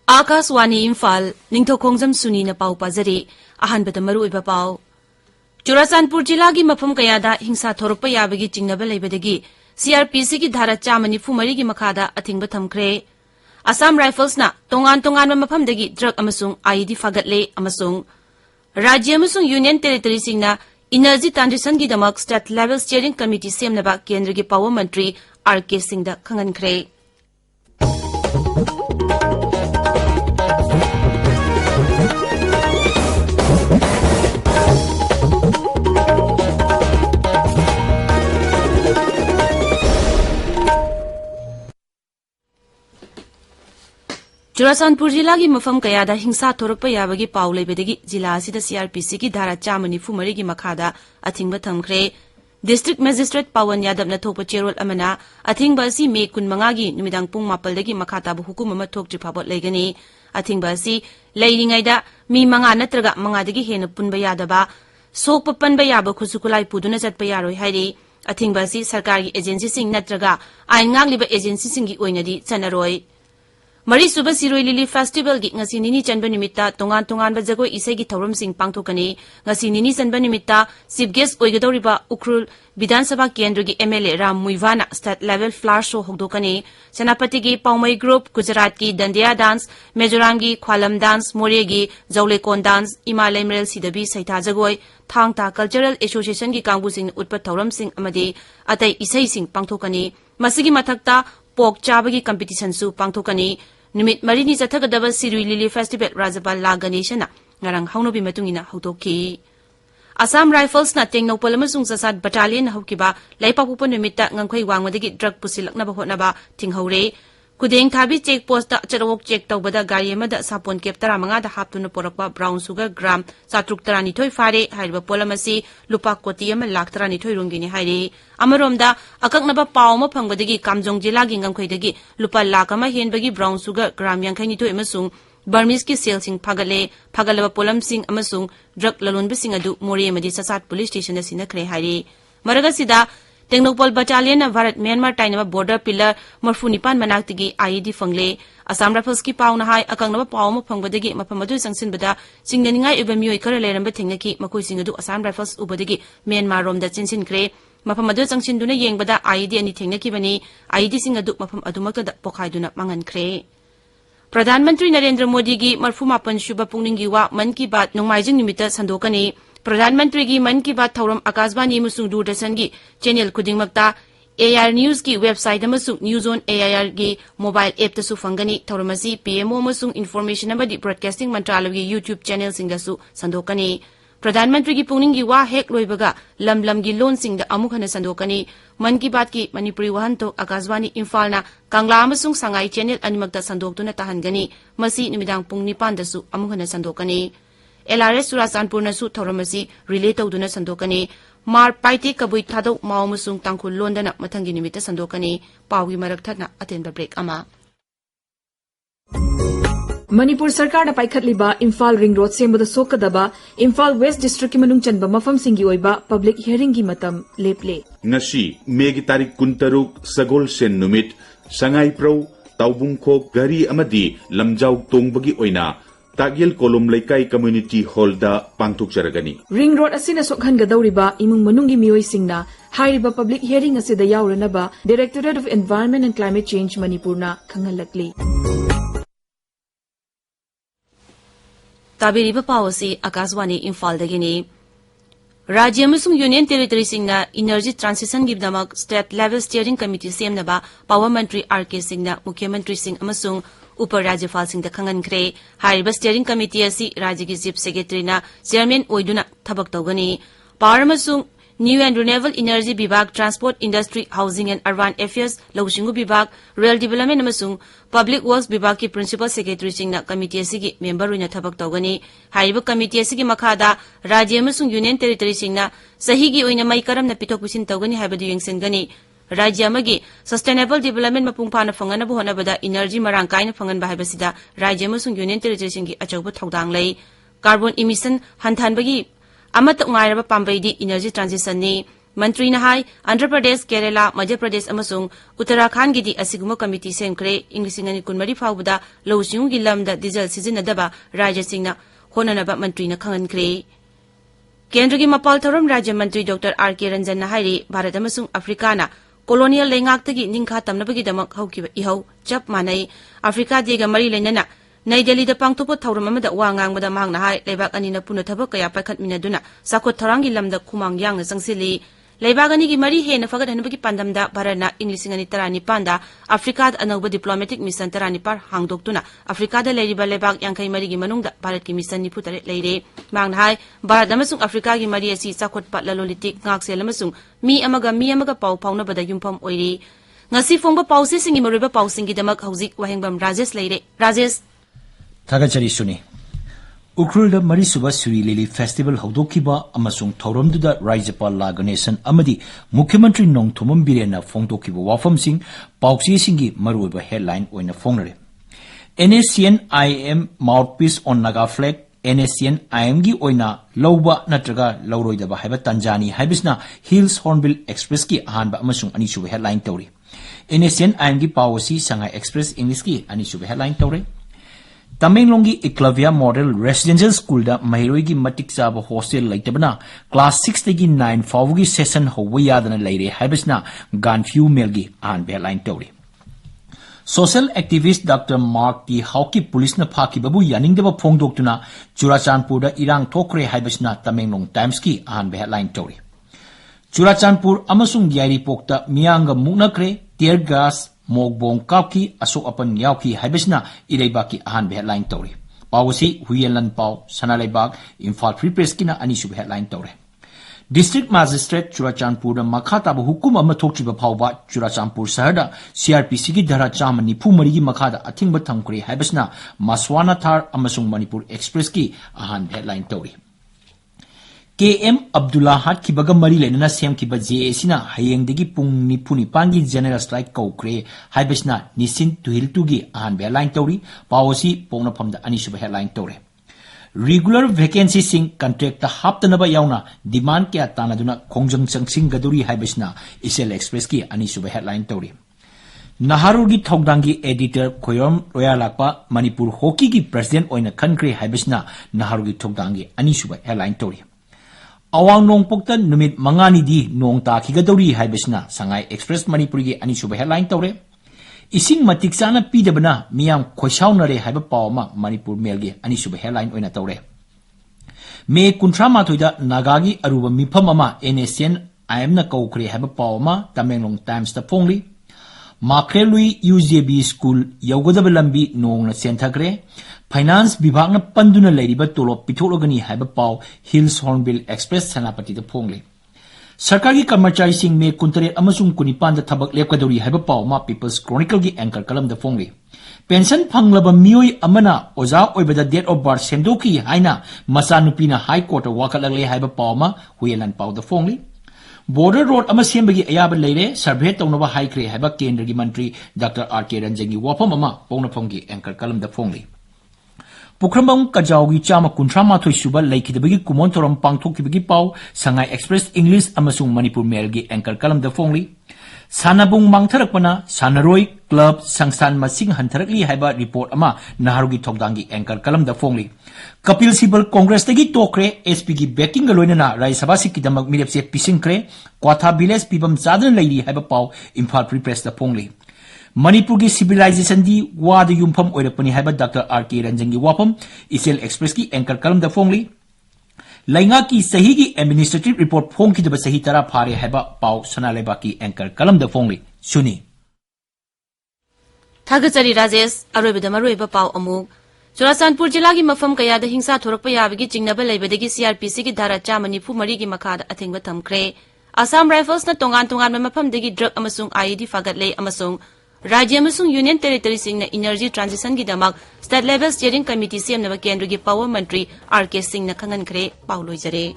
आकाशवाणी इम्फाल निंगथौखोंगजम सुनी न पाउ पाजरी अहनबद मरुइबा पाउ चुराचांदपुर जिला की मफम कयादा हिंसा थोरप याबगी चिंगनब लेबदगी सीआरपीसी की धारा 494 की मखादा अथिंग थमख्रे असम राइफल्सना तोंगान तोंगान मफमदगी ड्रग अमसुंग आईडी फागतले अमसुंग राज्य अमसुंग यूनियन टेरिटरी सिंगना इनर्जी ट्रांजिशन की दमक स्टेट लेवल स्टीयरिंग कमिटी सेमनबा केंद्र की पावर मंत्री आरके सिंह खंगनख्रे चुराचांदपुर जिला की मफम कयादा हिंसा थोरप याबगी पाउ लेबदगी जिला असिदा सीआरपीसी की धारा 494 की मखादा अथिंग थमख्रे डिस्ट्रिक्ट मजिस्ट्रेट पवन यादव न थोप चेरोल अमना अथिंग असी मे 15 की नुमिदांग पुंग 9 दगी मखाताब हुकुम अमा थोक्ट्रि फाबोत लेगनी अथिंग असी लेरिंगैदा मी 9 नत्रगा 9 दगी हेन पुनबा यादबा सोक पनबा याब खुसुकुलाई पुदुना चटपा यारोय हाइरि अथिंग असी सरकार की एजेंसी सिंग नत्रगा आइन ngangliba एजेंसी सिंग की ओइनदी चनरोय मरी सुबह सिरोई लिली फेस्टिवल की ngasi nini chanba nimitta tongan tongan ba jagoi isai gi thorum sing pangthokani ngasi nini chanba nimitta chief guest oigadoriba ukrul विधान सभा केंद्र की एमएलए राम मुइवाना स्टेट लेवल फ्लावर शो होदोकनी सेनापति की पाउमई ग्रुप गुजरात की दंडिया डांस मिजोराम की ख्वालम डांस मोरे की जौलेकोन डांस इमालय मरेल सिदबी सैथा जगोई थांगता कल्चरल एसोसिएशन की कांगबु सिंह उत्पत थौरम सिंह अमदे अतै इसै सिंह पांगथोकनी मसिगी मथक्ता पोक चाबगी कंपटीशन सु पांगथोकनी निमित मरीनी चथगदब सिरुई लिली फेस्टिवल राज्यपाल ला गणेशना ngarang haunobi matungina hautoki Assam rifles ना तेंगनोपल अमसुंग ससाद बटालियन हौकिबा लाइपापुप निमित्ता ngangkhoi wangmadagi ड्रग पुसिलकनबा होटनबा थिंगहौरे कुदेंग थाबी चेक पोस्ट चरवोक चेक तौबदा गाड़ी अमदा सापोन केप 15 दा हापतुन पोरकबा ब्राउन सुगर ग्राम 732 फारे हाइबा पोलमसी लुपा कोटी अम लाख 32 रुंगिनी हाइरे अमरोमदा अककनबा पावमा फंगबदगी कामजोंग जिलागी ngangkhoi लुपा लाख अमा हेनबगी ब्राउन सुगर ग्राम 82 अमसुंग बर्मीज की सेल सिंह फागलब पोलम सिंह अमसुंग ड्रग ललोनब सिंह अदु मोरे अमदी ससात पुलिस स्टेशन सिनखरे हाइरे मरगसिदा टेक्नोपोल बटालियन भारत म्यांमार टाइनबा बॉर्डर पिलर मरफू निपान मनाक्तगी आईडी फंगले असम राइफल्स की पाउना हाई अकंगनबा पाउम फंगबदगी मफम अदु संगसिनबदा सिंगनिंगाई उबे मियोय खर लेरंब थेंगकी मखोय सिंह अदु असम राइफल्स उबदगी म्यांमार रोमदा चिनसिनखरे मफम अदु संगसिनदुना येंगबदा आईडी अनि थेंगकीबनी आईडी सिंह अदु मफम अदुमकदा पोखाइदुना मंगनखरे प्रधानमंत्री नरेंद्र मोदी की 45 शुभ पुंगनिंग वा मन की बात नोंमाइजिंग निमित्त संदोकनी प्रधानमंत्री की मन की बात थौरम आकाशवाणी मुसुंग दूरदर्शन की चैनल खुदिंगमक्ता एआर न्यूज की वेबसाइट अमसुंग न्यूज ऑन एआर की मोबाइल ऐप तसु फंगनी थौरमसी पीएमओ अमसुंग इन्फॉर्मेशन अमदी ब्रॉडकास्टिंग मंत्रालय की यूट्यूब चैनल सिंगसु संदोकनी प्रधानमंत्री की पुंगनिंग की वा हेक लोइबगा लम की लोन सिंग अमुक हन संदोकनी मन की बात की मणिपुरी वहंतो आकाशवाणी इम्फालना कांगला अमसुंग संगाई चैनल अनिमक्ता संदोक्तुना तहनगनी मसी निमिदांग पुंग 9 दसु अमुक हन संदोकनी एलआरएस चुराचांदपुर नसु थौरमसी रिले तौदुना संदोकनी मार पाइते कबुई थादौ मावमसुंग तांखुल लोंदना मथंगी निमित्त संदोकनी पावगी मरकथना अतेंबा ब्रेक अमा मणिपुर सरकार पाइखटलिबा इम्फाल रिंग रोड सेमबद सोकदबा इम्फाल वेस्ट डिस्ट्रिक्ट की मनुंग चनबा मफम सिंगी ओइबा पब्लिक हियरिंग की मतम लेपले ngasi megi tarik 13 sagol sen numit sangai pro taubungkho gari amadi lamjau tongbagi oina tagyel kolom laikai community hall da pangthok jaragani ring road asina sokhan gadawriba imung manungi mioi singna hairiba public hearing asida yawranaba directorate of environment and climate change manipurna khangalakli ताबेरिबा पावसी Akashvani Imphal दगिनी राज्य अमसुंग union territory सिंगना energy transition गिबदमक state level steering committee सेमनबा power मंत्री RK सिंगना मुख्यमंत्री सिंह अमसुंग उप राज्यपाल सिंह खंगनख्रे हारिबा स्टीयरिंग कमिटी असि राज्य की चीफ सेक्रेटरीना चेयरमैन ओइदुना थबक तौगनी पावर अमसुंग न्यू एंड रिन्यूएबल एनर्जी विभाग transport industry housing and urban affairs लौसिंगु विभाग रेल डेवलपमेंट अमसुंग पब्लिक वर्क्स विभाग की प्रिंसिपल सेक्रेटरी सिंगना कमिटी असि मेंबर ओइना थबक तौगनी हारिबा कमिटी असि मखादा राज्य अमसुंग यूनियन टेरिटरी सिंगना सही की ओइना मई करमना पिथोक पिसिन तौगनी हाइबदु यंगसिनगनी राज्य अमगी सस्टेनेबल डेवलपमेंट मपुंग फाना फंगनब होनबदा एनर्जी मरांग कायना फंगनबा हाइबसिदा राज्य अमसुंग यूनियन टेरिटरी सिंगी अचौब थौदांग लई कार्बन इमिशन हंथानबगी अमत उंगायरबा पांबैदी एनर्जी ट्रांजिशन नि मंत्री नहाई आंध्र प्रदेश केरला मध्य प्रदेश अमसुंग उत्तराखंड गिदी असिगुम कमिटी सेमख्रे इंग्लिसिंग अनि कुनमरी फाउबदा लौसिंग गी लमदा डीजल सिजिनदबा राज्य सिंगना होननबा मंत्री न खंगनख्रे केंद्र की मपाल थौरम राज्य मंत्री डॉक्टर आर के रंजन नहाई भारत अमसुंग अफ्रीकाना कोलोनियल लेंगाक्तगी निंखा तमनबगीदमक हौकिबा इहौ चप मानै अफ्रीका देगा मरी लेनना नई दिल्ली पांथोप थौरम अमदा वा ngangbada mahangna hai leibak ani na puna thabak kaya paikhatminaduna sakot thorangi lamda khumang yangna changsili leibak ani gi mari he na fagat hanbagi pandamda bharana inglising ani tarani panda africa da anauba diplomatic mission tarani par hangdoktuna africa da leiriba leibak yangkai mari gi manungda bharat ki mission ni putare leire mangna hai bharat amasung africa gi mari asi sakot pat lalolitik ngaksel amasung mi amaga pau pauna bada yumpham oiri ngasi fongba pausi singi moriba pausingi damak hauzik wahengbam rajesh leire rajesh Thagachari Suni. Ukrulda Marisuba Suri Lili Festival Haudokiba Amasung Thoromduda Rajapal Laganesan Amadi Mukhyamantri Nongthomam Birena Phongdokiba Wafam Singh Pauksi Singi Maruba headline oina phongnare. NSCN IM mouthpiece on Naga flag NSCN IM gi oina Lauba Natraga Lauroidaba Haiba Tanjani Haibisna Hills Hornbill Express ki ahanba amasung anishuba headline tawri. NSCN IM gi Pawasi Shanghai Express English ki anishuba headline tawri. Tamenglongi Eklavya Model Residential School da Mahiroigi Matik Saba Hostel Laitabana Class 6 tagi 9 Fawgi Session Hawayadana Laire Habisna Ganfew Melgi and Bearline Tori. Social activist Dr. Mark T. Hauki Police na Paki Babu Yaning Deva Phongdoktuna Churachandpur da Irang Tokre Habisna Tamenglong Times ki and Bearline Tori. Churachandpur Amasung Yairi Pokta Mianga Munakre Tear Gas Mogbong Kauki Asok Apan Yauki Habisna Irebaki Ahan headline Tori. Pawasi Huyelan Pau Sanalaibak Imphal Free Press Kina Anishu headline Tori. District Magistrate Churachandpur Makata Hukum Amatokchiba Pauba Churachandpur Sahada CRPC ki Dhara Chamani Pumarigi Makada Atingba Tangkuri Habisna Maswana Thar Amasung Manipur Express ki Ahan headline Tori. KM Abdullah Hat ki baga mari lenana sem ki ba JAC na hayeng degi pung ni puni pangi general strike kaukre haibesna nisin tuhil tugi ahan be line tori pawasi pongna phamda anishuba headline tore regular vacancy sing contract ta haptanaba yauna demand kya tanaduna khongjam changsing gaduri haibesna isel express ki anishuba headline tore Naharugi Thogdangi editor Koyom Royalakpa Manipur hockey ki president oina khankre haibesna Naharugi Thogdangi anishuba headline tore Awang nong pokta numit mangani di nong ta kigadori haibesna Shanghai Express Manipuri gi anishuba headline tawre ising matiksana pidabana miyam khoisaunare haiba pawma Manipur Mail gi anishuba headline oina tawre me kuntra mathoida nagagi aruba mifam ama NSCN IM na kaukre haiba pawma Tamenglong Times ta phongli Makrelui UJB School Yogodaba lambi nong na senthakre Finance Bibhag na panduna lairiba tolop pithologani haiba paw Hills Hornbill Express Sanapati da phongli Sarkari karmachari sing me kuntare amasung kunipan da thabak lepkadori haiba paw ma People's Chronicle gi anchor kalam da phongli Pension phanglaba miyoi amana oja oibada date of birth semdoki haina masanupina High Court wakalagle haiba paw ma huyelan paw da phongli Border Road ama sembagi ayaba leire survey tawnaba haikre haiba kendra gi mantri Dr. R.K. Ranjangi wafam ama pawna phonggi anchor kalam da phongli Pukrambang Kajaugi Chama Kuntrama Thoi Suba Laikidabagi Kumon Toram Pangthokibagi Pau Shanghai Express English Amasung Manipur Mail gi anchor kalam da phongli Sanabung Mangtharakpana Sanaroi Club Sangsan Masing Hantarakli haiba report ama Naharugi Thogdangi anchor kalam da phongli Kapil Sibal Congress tagi tokre SP gi backing galoinana Rai Sabha sikidamak mirepse pisingkre Kwatha village pibam chadan lairi haiba pau Imphal Free Press da phongli Manipur ki civilization di wada yumpham oirapani haiba Dr. R.K. Ranjangi wapam Isel Express ki anchor kalam da phongli Lainga ki sahi ki administrative report phong ki daba sahi tara phare haiba pau Sanalaiba ki anchor kalam da phongli Suni Thagachari Rajesh aroibada maroiba pau amuk Churachandpur jila ki mafam kaya da hingsa thorakpa yabagi jingnaba laibadagi CRPC ki dhara chamani fu mari gi makhada athengba thamkre Assam Rifles na tongan mafam dagi drug amasung IED fagatle amasung Rajya amasung Union Territory sing na energy transition gi damak state level steering committee semnaba kendra gi power mantri RK Singh na khangan khre pauloi jare